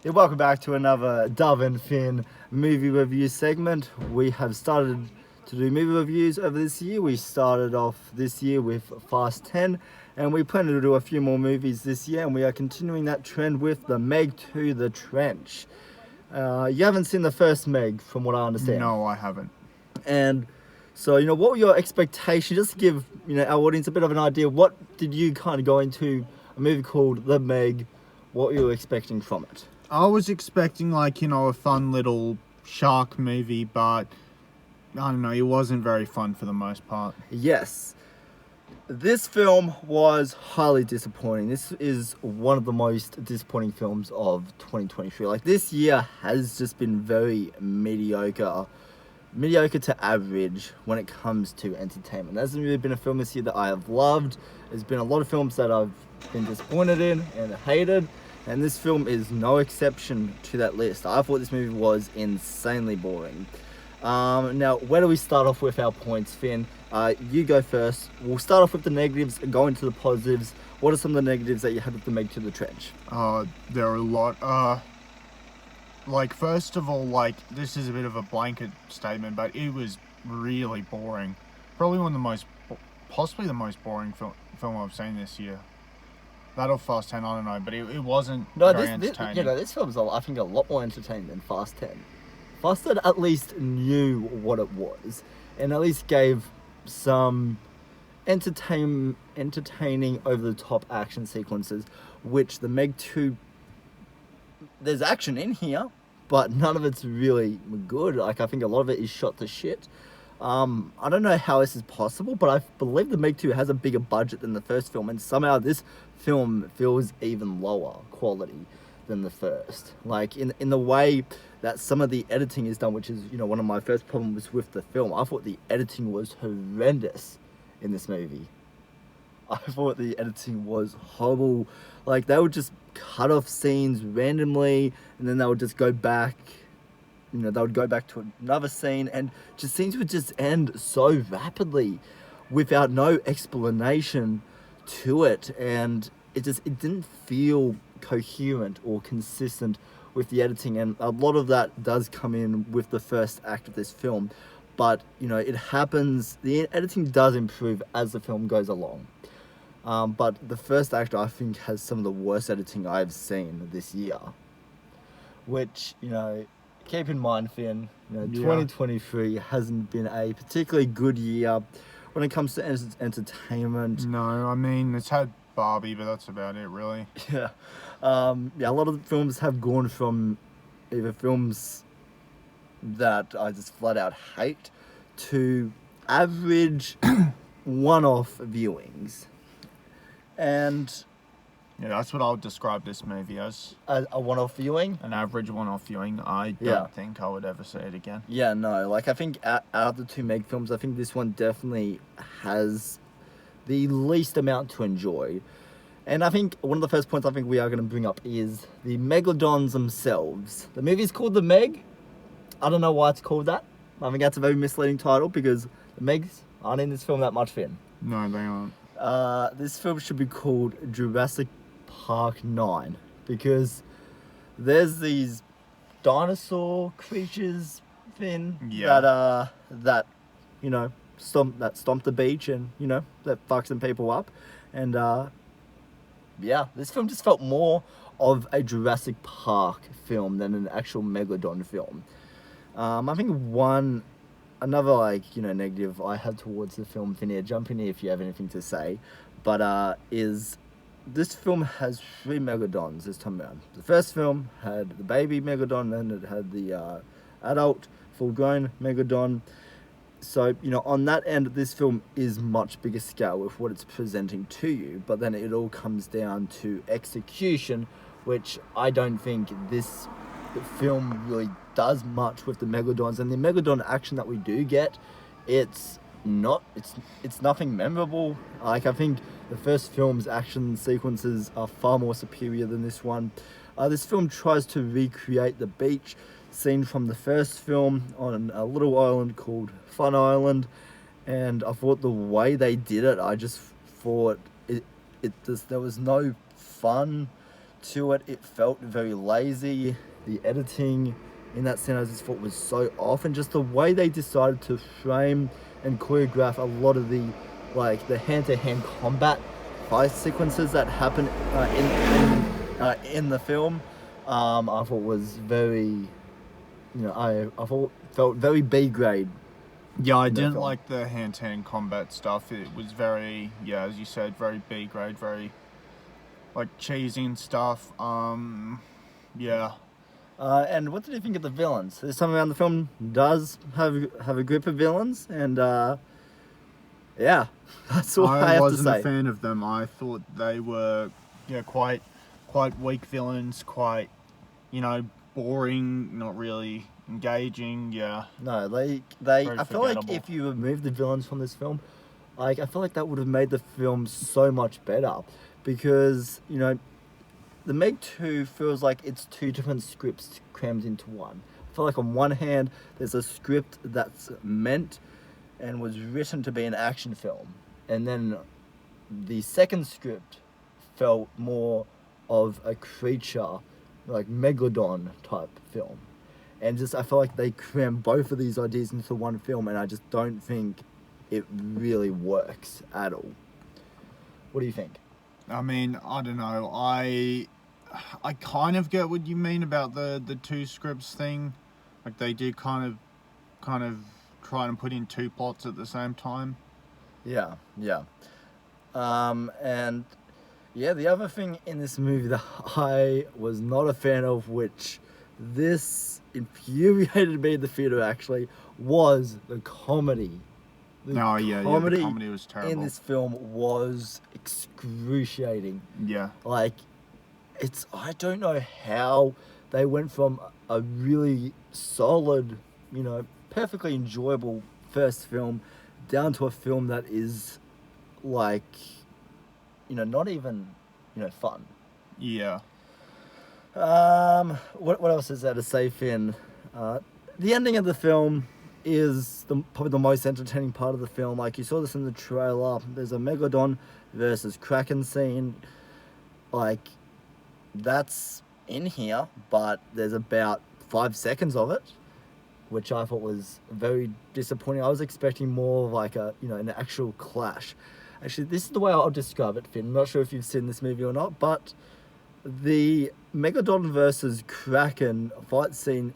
Yeah, welcome back to another Dove and Finn movie review segment. We have started to do movie reviews over this year. We started off this year with Fast 10, and we plan to do a few more movies this year, and we are continuing that trend with the Meg to the Trench. You haven't seen the first Meg, from what I understand. No, I haven't. And so, what were your expectations? Just to give, our audience a bit of an idea, what did you kind of go into a movie called The Meg, what you were expecting from it? I was expecting a fun little shark movie, but I don't know, it wasn't very fun for the most part. Yes. This film was highly disappointing. This is one of the most disappointing films of 2023. Like, this year has just been very mediocre to average when it comes to entertainment. There hasn't really been a film this year that I have loved. There's been a lot of films that I've been disappointed in and hated, and this film is no exception to that list. I thought this movie was insanely boring. Now, where do we start off with our points, Finn? You go first. We'll start off with the negatives and go into the positives. What are some of the negatives that you had with the Meg to the Trench? There are a lot. First of all, this is a bit of a blanket statement, but it was really boring. Probably possibly the most boring film I've seen this year. That or Fast 10, I don't know, but it wasn't very entertaining. This film's, I think, a lot more entertaining than Fast 10. Fast 10 at least knew what it was, and at least gave some entertaining over-the-top action sequences, which the Meg 2, there's action in here, but none of it's really good. I think a lot of it is shot to shit. I don't know how this is possible, but I believe the Meg 2 has a bigger budget than the first film, and somehow this film feels even lower quality than the first. In the way that some of the editing is done, which is, one of my first problems with the film. I thought the editing was horrendous in this movie. I thought the editing was horrible. They would just cut off scenes randomly, and then they would just go back. They would go back to another scene, and just scenes would just end so rapidly without no explanation to it, and it didn't feel coherent or consistent with the editing, and a lot of that does come in with the first act of this film, but it happens, the editing does improve as the film goes along, but the first act, I think, has some of the worst editing I've seen this year, which, keep in mind, Finn, 2023 hasn't been a particularly good year when it comes to entertainment. No, I mean, it's had Barbie, but that's about it, really. Yeah. A lot of the films have gone from either films that I just flat out hate to average one-off viewings. And yeah, that's what I would describe this movie as. A one-off viewing? An average one-off viewing. I don't think I would ever say it again. Yeah, no. I think out of the two Meg films, I think this one definitely has the least amount to enjoy. And I think one of the first points I think we are going to bring up is the Megalodons themselves. The movie's called The Meg. I don't know why it's called that. I think that's a very misleading title because the Megs aren't in this film that much, Finn. No, they aren't. This film should be called Jurassic Park 9 because there's these dinosaur creatures, Finn, that stomp the beach and that fuck some people up, and this film just felt more of a Jurassic Park film than an actual Megalodon film. I think another negative I had towards the film, Finn, jump in here if you have anything to say, but is this film has 3 Megalodons this time around. The first film had the baby Megalodon, and it had the adult, full-grown Megalodon. So, on that end, this film is much bigger scale with what it's presenting to you, but then it all comes down to execution, which I don't think this film really does much with the Megalodons. And the Megalodon action that we do get, it's nothing memorable. I think the first film's action sequences are far more superior than this one. This film tries to recreate the beach scene from the first film on a little island called Fun Island, and I thought the way they did it, I just thought there was no fun to it. It felt very lazy. The editing in that scene I just thought was so off, and just the way they decided to frame and choreograph a lot of the hand-to-hand combat fight sequences that happen in the film, I thought was very, I thought felt very B grade. Yeah, I didn't like the hand-to-hand combat stuff. It was very, as you said, very B grade, very like cheesy and stuff. Yeah. And what did you think of the villains? This time around, the film does have a group of villains, and yeah, that's all I have to say. I wasn't a fan of them. I thought they were, quite weak villains, quite, boring, not really engaging. Yeah. No, they. Very I feel like forgettable. if you remove the villains from this film, I feel like that would have made the film so much better, because the Meg 2 feels like it's two different scripts crammed into one. I feel like on one hand, there's a script that's meant and was written to be an action film, and then the second script felt more of a creature, like Megalodon type film. And just, I feel like they crammed both of these ideas into one film, and I just don't think it really works at all. What do you think? I mean, I don't know. I kind of get what you mean about the two scripts thing. Like they did kind of try and put in two plots at the same time. Yeah. And yeah, the other thing in this movie that I was not a fan of, which this infuriated me in the theater actually, was the comedy. The comedy was terrible. in this film was excruciating. Yeah. Like, I don't know how they went from a really solid, perfectly enjoyable first film down to a film that is like, not even, fun. Yeah. What else is there to say, Finn? The ending of the film is probably the most entertaining part of the film. Like, you saw this in the trailer. There's a Megalodon versus Kraken scene. Like, that's in here, but there's about 5 seconds of it, which I thought was very disappointing. I was expecting more of like an actual clash. Actually, this is the way I'll describe it, Finn. I'm not sure if you've seen this movie or not, but the Megalodon versus Kraken fight scene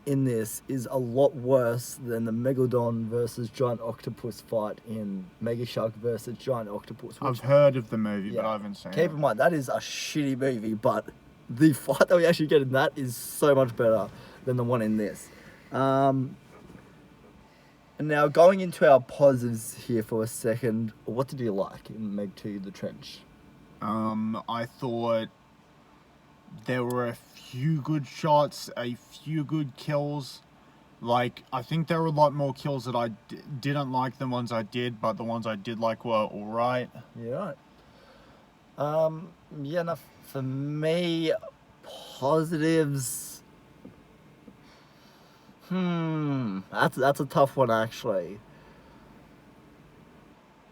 in this is a lot worse than the Megalodon versus Giant Octopus fight in Mega Shark versus Giant Octopus. I've heard of the movie, but I haven't seen it. Keep in mind, that is a shitty movie, but the fight that we actually get in that is so much better than the one in this. And now, going into our positives here for a second, what did you like in Meg 2, The Trench? I thought there were a few good shots, a few good kills. Like, I think there were a lot more kills that I didn't like than ones I did, but the ones I did like were alright. Yeah, right. For me, positives. That's a tough one, actually.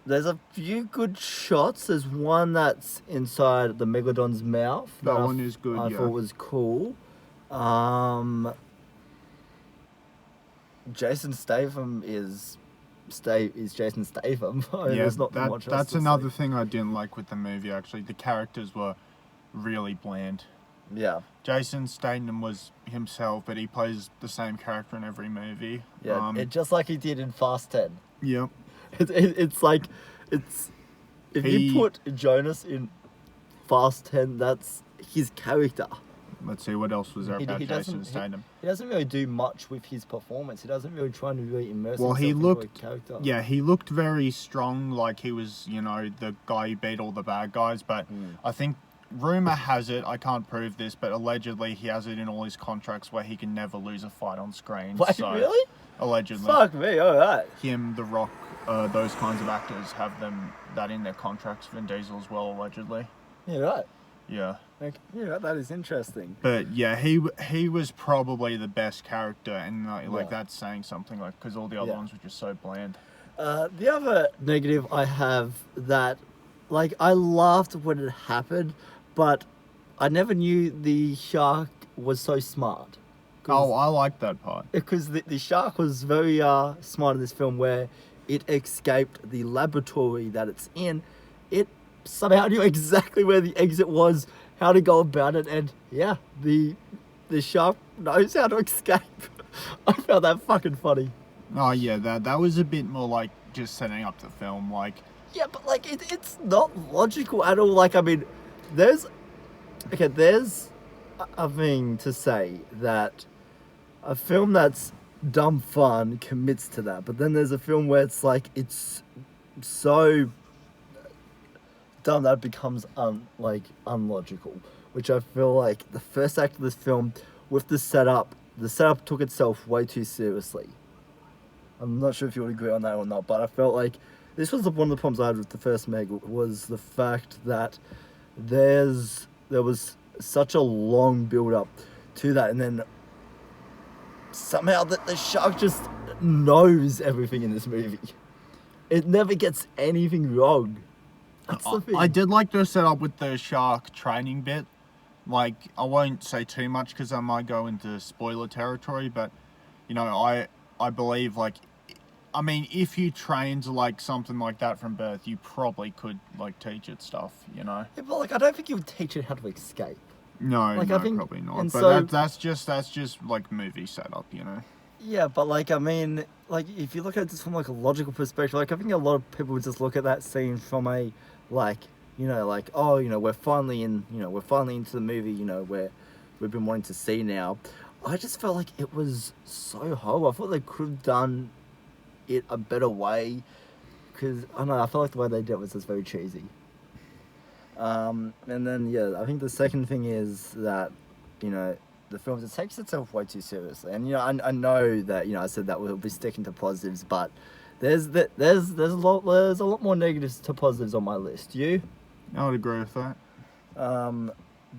There's a few good shots. There's one that's inside the Megalodon's mouth. That one is good, I thought was cool. Jason Statham is Jason Statham. There's not much else that's to another say. thing I didn't like with the movie, actually. The characters were really bland. Yeah. Jason Statham was himself, but he plays the same character in every movie. Yeah, just like he did in Fast 10. Yep. It's like, if you put Jonas in Fast 10, that's his character. Let's see, what else was there about Jason Statham? He doesn't really do much with his performance. He doesn't really try to really immerse himself into a character. Yeah, he looked very strong, like he was, the guy who beat all the bad guys, but I think, rumor has it, I can't prove this, but allegedly he has it in all his contracts where he can never lose a fight on screen. Wait, really? Allegedly. Fuck me, alright. Him, The Rock, those kinds of actors have that in their contracts. Vin Diesel as well, allegedly. Yeah, right. Yeah. Okay, yeah, that is interesting. But yeah, he was probably the best character, and that's saying something, like, because all the other ones were just so bland. The other negative I have that, like, I laughed when it happened, but I never knew the shark was so smart. Oh, I like that part. Because the shark was very smart in this film, where it escaped the laboratory that it's in. It somehow knew exactly where the exit was, how to go about it, and yeah, the shark knows how to escape. I found that fucking funny. Oh yeah, that was a bit more like just setting up the film. Like, Yeah, but like it's not logical at all. Like, I mean, there's a thing to say that a film that's dumb fun commits to that, but then there's a film where it's like it's so dumb that it becomes unlogical. Which I feel like the first act of this film, with the setup took itself way too seriously. I'm not sure if you would agree on that or not, but I felt like this was one of the problems I had with the first Meg, was the fact that there was such a long build up to that, and then somehow the shark just knows everything in this movie. It never gets anything wrong. That's the thing. I did like the setup with the shark training bit. Like, I won't say too much because I might go into spoiler territory, but you know, I believe, like, I mean, if you trained like something like that from birth, you probably could like teach it stuff, you know. Yeah, but like, I don't think you would teach it how to escape. No, Like, no, I think, probably not. and But so, that's just like movie setup, you know. yeah, but like, I mean, like, if you look at this from like a logical perspective, like, I think a lot of people would just look at that scene from a, like, you know, like, oh, you know, we're finally into the movie, you know, where we've been wanting to see now. I just felt like it was so horrible. I thought they could have done it a better way, because I don't know, I felt like the way they did it was just very cheesy. And then yeah, I think the second thing is that, you know, the film just takes itself way too seriously. And you know, I know that, you know, I said that we'll be sticking to positives, but there's a lot more negatives to positives on my list. You? I would agree with that.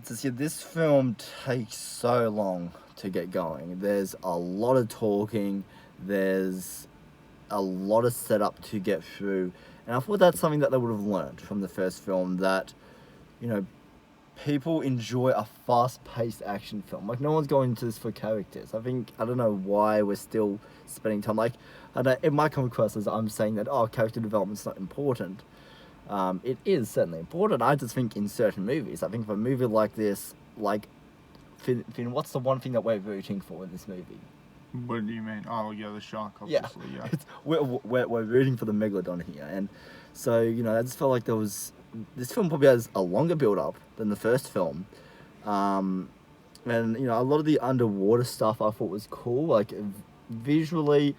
This film takes so long to get going. There's a lot of talking. There's a lot of setup to get through, and I thought that's something that they would have learned from the first film, that, you know, people enjoy a fast-paced action film. Like, no one's going into this for characters. I don't know why we're still spending time, like, it might come across as I'm saying that, oh, character development's not important. It is certainly important. I just think in certain movies, I think for a movie like this, like, Finn, what's the one thing that we're rooting for in this movie? What do you mean? Oh yeah, the shark, obviously. Yeah. We're rooting for the Megalodon here, and so, you know, I just felt like this film probably has a longer build up than the first film, and you know, a lot of the underwater stuff I thought was cool, like visually,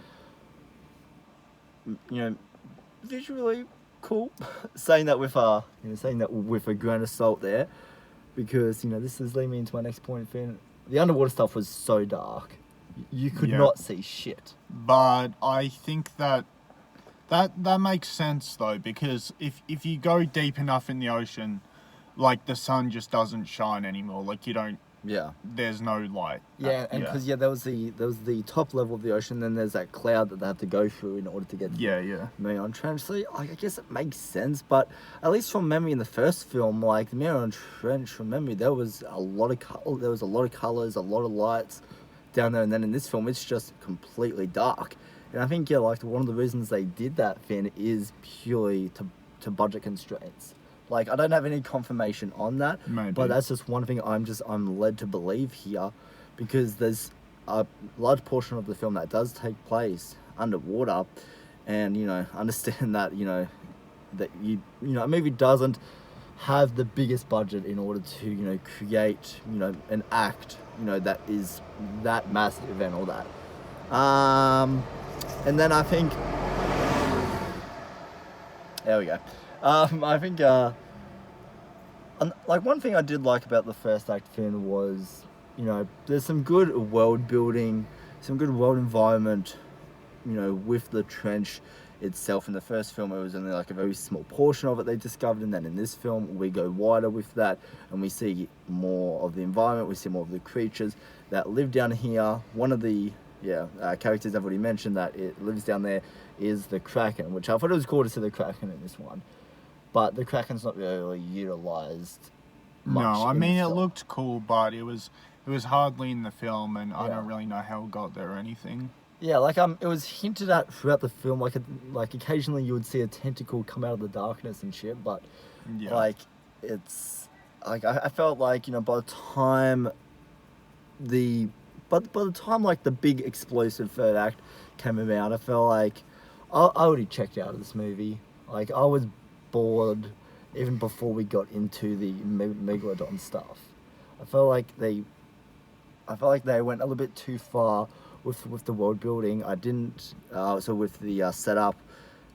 you know, cool. saying that with a grain of salt there, because, you know, this is leading me into my next point. Finn, the underwater stuff was so dark. You could not see shit. But I think that makes sense though, because if you go deep enough in the ocean, like, the sun just doesn't shine anymore. Like, you don't. Yeah. There's no light. Yeah, and because there was the top level of the ocean, then there's that cloud that they have to go through in order to get to the Mariana Trench. So I guess it makes sense, but at least from memory in the first film, like the Mariana Trench, from memory, there was a lot of colors, a lot of lights down there, and then in this film it's just completely dark. And I think, yeah, like, one of the reasons they did that, Finn, is purely to budget constraints. Like, I don't have any confirmation on that, but that's just one thing I'm led to believe here, because there's a large portion of the film that does take place underwater, and, you know, understand that, you know, a movie doesn't have the biggest budget in order to, you know, create, you know, an act, you know, that is that massive and all that. And then I think, there we go. I think, like, one thing I did like about the first act, Finn, was, you know, there's some good world building, some good world environment, you know, with the trench itself. In the first film, it was only like a very small portion of it they discovered, and then in this film, we go wider with that, and we see more of the environment, we see more of the creatures that live down here. One of the characters I've already mentioned that it lives down there is the Kraken, which I thought it was cool to see the Kraken in this one. But the Kraken's not really utilised much. No, I in mean this it film. looked cool, but it was hardly in the film, and I Yeah. don't really know how it got there or anything. Yeah, like it was hinted at throughout the film. Like occasionally you would see a tentacle come out of the darkness and shit, but Yeah. like it's like I felt like by the time the but by the time like the big explosive third act came about, I felt like I already checked out of this movie. Like I was bored even before we got into the Megalodon stuff. I felt like they went a little bit too far with the world building. I didn't so with the setup.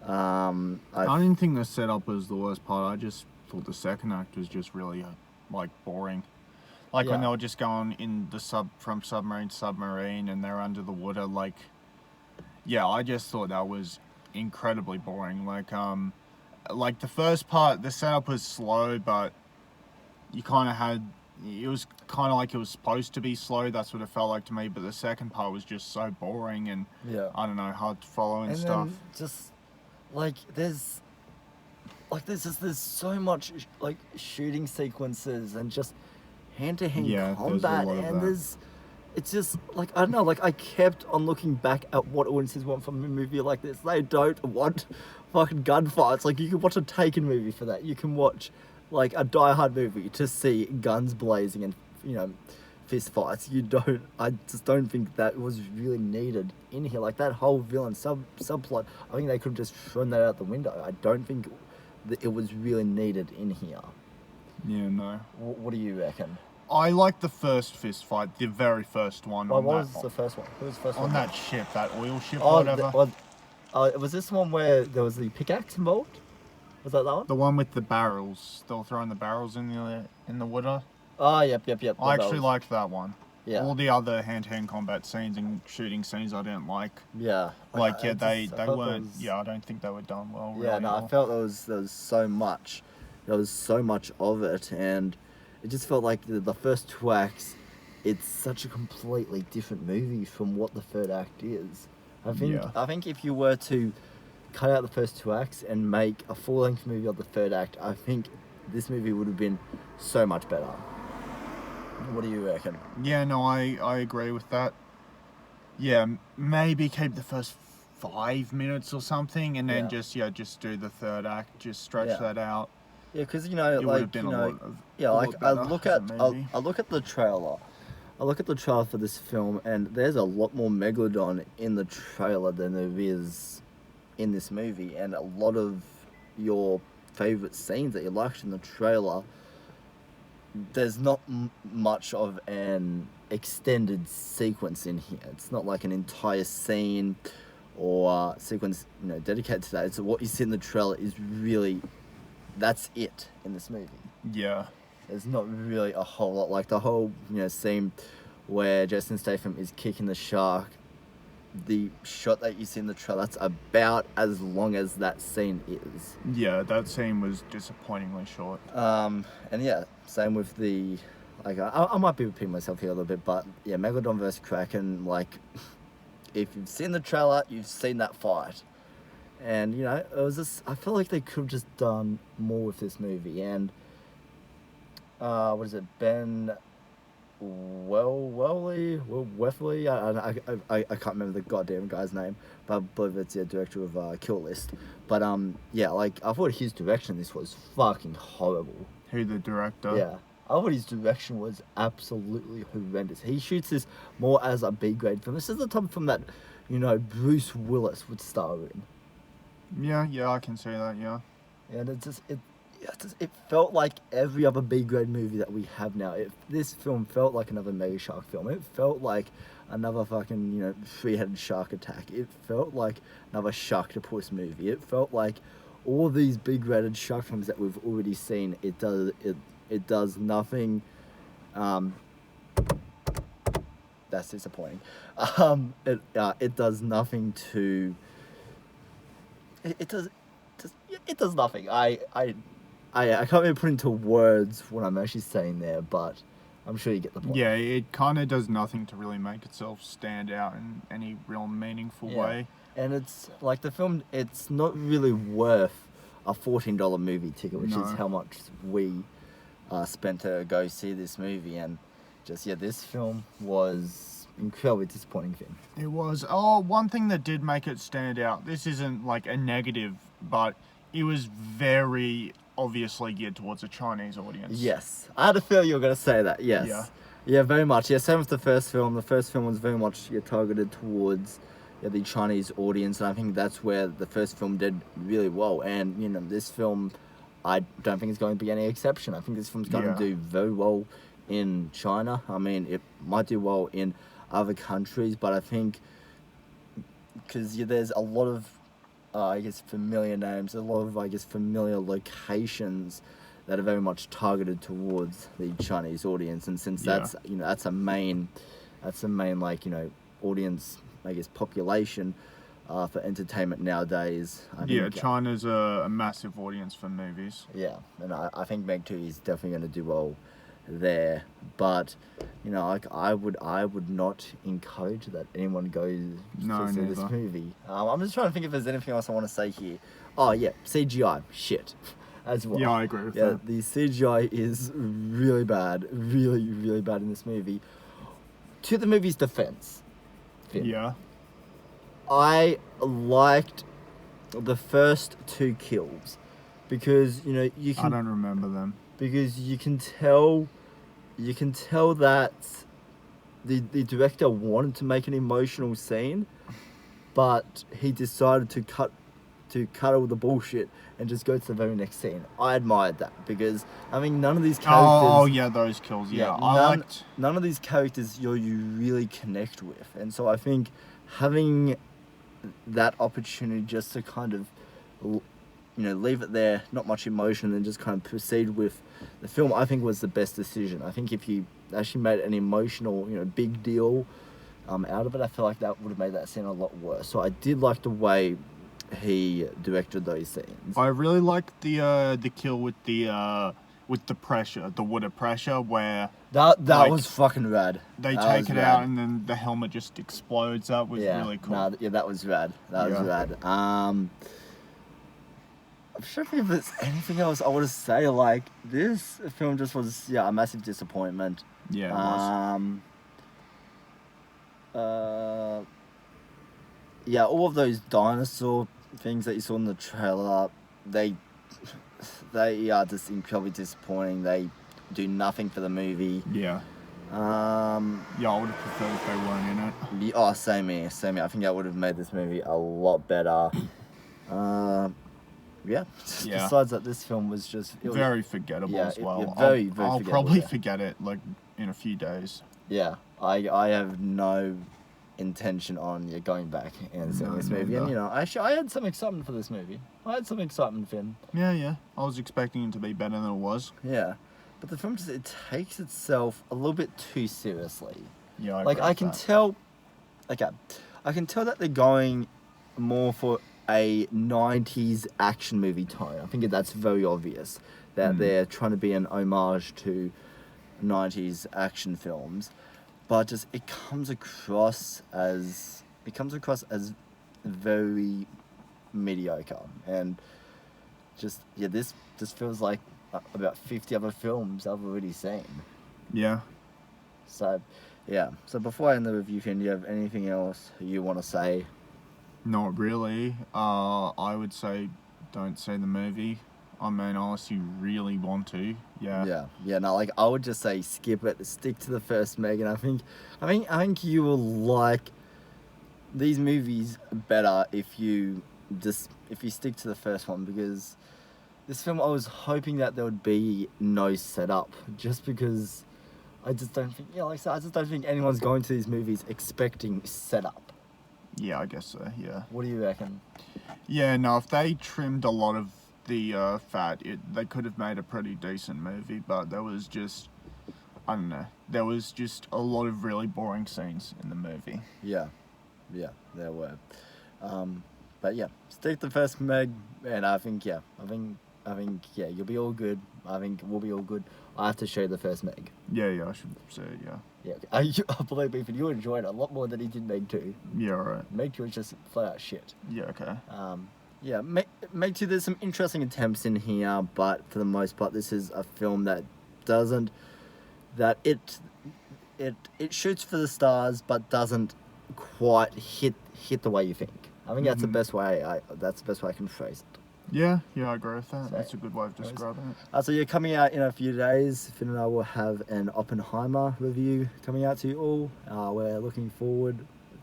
I didn't think the setup was the worst part. I just thought the second act was just really like boring. Like when Yeah. they were just going in the from submarine to submarine and they're under the water. Like, yeah, I just thought that was incredibly boring. Like the first part, the setup was slow, but you kind of had. It was kind of like it was supposed to be slow. That's what it felt like to me. But the second part was just so boring and Yeah. I don't know, hard to follow and And stuff. then just like there's so much like shooting sequences and just hand-to-hand Yeah, there's a combat, lot of and that. it's just like I don't know, like I kept on looking back at what audiences want from a movie like this. They don't want fucking gunfights. Like you can watch a Taken movie for that. You can watch like a Die Hard movie to see guns blazing and fist fights. I just don't think that was really needed in here. Like that whole villain subplot, I think they could have just thrown that out the window. I don't think that it was really needed in here. Yeah, no. What do you reckon? I like the first fist fight, the very first one. What on was that, the first one? Who was the first on one? that ship, that oil ship, or Oh, whatever. was this one where there was the pickaxe involved? Was that one? The one with the barrels. They were throwing the barrels in the water. Oh, yep. I actually liked that one. Yeah. All the other hand-to-hand combat scenes and shooting scenes I didn't like. Yeah. Like, yeah, I they felt weren't. was- Yeah, I don't think they were done well. Yeah, really no, I well. felt there was so much. There was so much of it, and it just felt like the first two acts, it's such a completely different movie from what the third act is. Yeah. I think if you were to cut out the first two acts and make a full-length movie of the third act, I think this movie would have been so much better. What do you reckon? Yeah, no, I agree with that. Yeah, maybe keep the first 5 minutes or something, and then Yeah. just do the third act, just stretch Yeah. that out. Yeah, because It would like have been a lot of. yeah, a like lot I better look as a at movie. I look at the trailer. I look at the trailer for this film, and there's a lot more Megalodon in the trailer than there is in this movie, and a lot of your favorite scenes that you liked in the trailer. There's not much of an extended sequence in here. It's not like an entire scene or sequence, dedicated to that. It's what you see in the trailer is really, that's it in this movie. Yeah. There's not really a whole lot. Like the whole, scene where Jason Statham is kicking the shark. The shot that you see in the trailer, that's about as long as that scene is. Yeah, that scene was disappointingly short. And yeah, same with the, like, I might be repeating myself here a little bit, but yeah, Megalodon vs. Kraken, like, if you've seen the trailer, you've seen that fight. And, it was just, I feel like they could have just done more with this movie. And, what is it, Ben Wefley? I can't remember the goddamn guy's name, but I believe it's the director of Kill List. But, yeah, like, I thought his direction, this was fucking horrible. Who the director? Yeah. I thought his direction was absolutely horrendous. He shoots this more as a B-grade film. This is the type of film that, Bruce Willis would star in. Yeah, I can see that, yeah. And it felt like every other B-grade movie that we have now. This film felt like another Mega Shark film. It felt like another fucking, three-headed shark attack. It felt like another Sharktopus movie. It felt like all these big-rated shark films that we've already seen. It does nothing. That's disappointing. It does nothing to. It does nothing. I can't really put into words what I'm actually saying there, but I'm sure you get the point. Yeah, it kind of does nothing to really make itself stand out in any real meaningful way. And it's like the film, it's not really worth a $14 movie ticket, which No. is how much we spent to go see this movie, and just this film was incredibly disappointing film. It was. Oh, one thing that did make it stand out. This isn't like a negative, but it was very obviously geared towards a Chinese audience. Yes, I had a feel you were going to say that. Yes. Yeah. Yeah, very much. Yeah, same with the first film. The first film was very much targeted towards the Chinese audience, and I think that's where the first film did really well. And this film, I don't think is going to be any exception. I think this film's going to do very well in China. I mean, it might do well in other countries, but I think because there's a lot of familiar names, a lot of familiar locations that are very much targeted towards the Chinese audience, and since that's a main audience, population for entertainment nowadays. China's a massive audience for movies. Yeah, and I think Meg 2 is definitely going to do well there, but I would not encourage that anyone goes to see this movie. I'm just trying to think if there's anything else I want to say here. Oh yeah, CGI shit as well. Yeah, I agree with that. The CGI is really bad, really bad in this movie. To the movie's defense, Finn, yeah, I liked the first 2 kills because you can. I don't remember them. Because you can tell that the director wanted to make an emotional scene, but he decided to cut all the bullshit and just go to the very next scene. I admired that because none of these characters. Oh yeah, those kills. Yeah, none of these characters you really connect with, and so I think having that opportunity just to kind of leave it there, not much emotion, and just kind of proceed with the film, I think was the best decision. I think if you actually made an emotional, big deal out of it, I feel like that would have made that scene a lot worse. So I did like the way he directed those scenes. I really liked the kill with the pressure, the water pressure, where that was fucking rad. They take it out and then the helmet just explodes. That was really cool. That was rad. That was rad. I'm trying to think if there's anything else I want to say. Like, this film just was, a massive disappointment. Yeah, it was. All of those dinosaur things that you saw in the trailer, they are just incredibly disappointing. They do nothing for the movie. Yeah. I would have preferred if they weren't in it. Oh, same here. I think that would have made this movie a lot better. Besides that, this film was just very forgettable as well. Very I'll probably forget it like in a few days. Yeah, I have no intention on going back and seeing this movie. And actually, I had some excitement for this movie. I had some excitement, Finn. Yeah. I was expecting it to be better than it was. Yeah, but the film it takes itself a little bit too seriously. Yeah, I can tell. Okay, I can tell that they're going more for a 90s action movie tone. I think that's very obvious that they're trying to be an homage to 90s action films, but just it comes across as very mediocre, and just this feels like about 50 other films I've already seen. Yeah. So before I end the review, Finn, do you have anything else you want to say? Not really. I would say don't see the movie. I mean, unless you really want to. Yeah. No, I would just say skip it. Stick to the first Meg, and I think you will like these movies better if you stick to the first one, because this film I was hoping that there would be no setup, just because I just don't think I just don't think anyone's going to these movies expecting setup. Yeah, I guess so, yeah. What do you reckon? Yeah, no, if they trimmed a lot of the fat, they could have made a pretty decent movie, but there was just, I don't know, there was just a lot of really boring scenes in the movie. Yeah, there were. But stick to the first Meg, and I think you'll be all good. I think we'll be all good. I have to show you the first Meg. Yeah, I should say it, yeah. Yeah, I believe me, you enjoyed it a lot more than he did Meg 2. Yeah, right. Meg 2 is just flat out shit. Yeah, okay. Meg 2, there's some interesting attempts in here, but for the most part, this is a film that doesn't, that it shoots for the stars but doesn't quite hit the way you think. I think that's the best way. That's the best way I can phrase it. Yeah, I agree with that. So- That's a good way of describing it. So you're coming out in a few days. Finn and I will have an Oppenheimer review coming out to you all. We're looking forward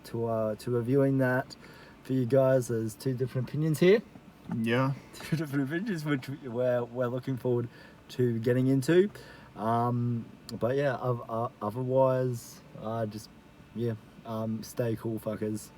to reviewing that for you guys. There's two different opinions here. Yeah. Two different opinions, which we're looking forward to getting into. But yeah, otherwise, stay cool, fuckers.